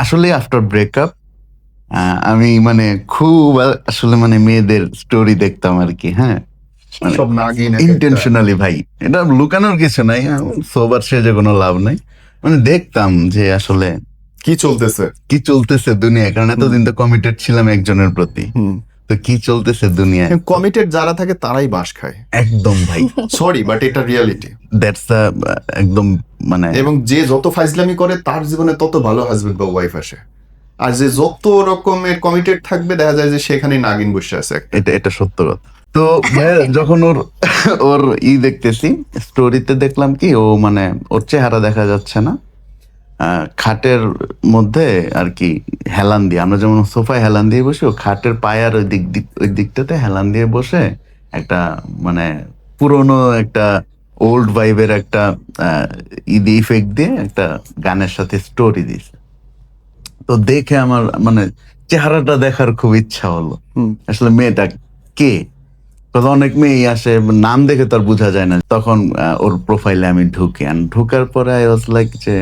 আসলে after breakup আমি মানে খুব আসলে মানে মেয়েদের স্টোরি দেখতাম আর কি। হ্যাঁ, মানে সব নাগিন এক একটা। ইন্টেনশনালি ভাই, এটা লুকানোর কিছু নাই, সোবার সেজে কোনো লাভ নাই। মানে দেখতাম যে আসলে কি চলতেছে। কি চলতেছে দুনিয়ায়, কারণ এতদিন তো কমিটেড ছিলাম একজনের প্রতি। তো কি চলতেছে দুনিয়ায়, কমিটেড যারা থাকে তারাই বাঁশ খায়, একদম ভাই। সরি বাট এটা রিয়ালিটি। দ্যাটস একদম মানে এবং যে যত ফাইজলামি করে তার জীবনে তত ভালো হাজবেন্ড বা ওয়াইফ আসে, আর যে যত রকমের কমিটেড থাকবে দেখা যায় যে সেখানে নাগিন বসে আছে একটা। এটা সত্য কথা। তো ভাইয়া, যখন ওর ওর দেখতেছি স্টোরিতে, দেখলাম কি ও মানে ওর চেহারা দেখা যাচ্ছে না, খাটের মধ্যে আর কি হেলান দিয়ে, আমরা যেমন সোফায় হেলান দিয়ে বসে, ও খাটের পায়ার ওই দিকটাতে হেলান দিয়ে বসে একটা মানে পুরোনো একটা ওল্ড ভাইবের একটা ইফেক্ট দিয়ে একটা গানের সাথে স্টোরি দিছে। তো দেখে আমার মানে চেহারাটা দেখার খুব ইচ্ছা হলো, আসলে মেয়েটা কে। তখন অনেক মেয়ে আসে, নাম দেখে তো আর বোঝা যায় না। তখন ওর প্রোফাইলে আমি ঢুকি, ঢুকার পরে আই ওয়াজ লাইক যে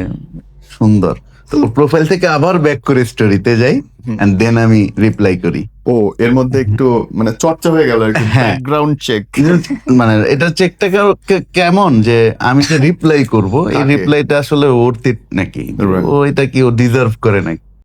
সুন্দর। তো ওর প্রোফাইল থেকে আবার ব্যাক করে স্টোরিতে যাই, এন্ড দেন আমি রিপ্লাই করি। ও এর মধ্যে একটু মানে চর্চা হয়ে গেল আর কি, হ্যাঁ। Background check. মানে এটা চেকটা কেমন যে আমি যে রিপ্লাই করব, এই তাকে। রিপ্লাইটা আসলে ওর নাকি, Right. ও এটা কি ও ডিজার্ভ করে নাকি।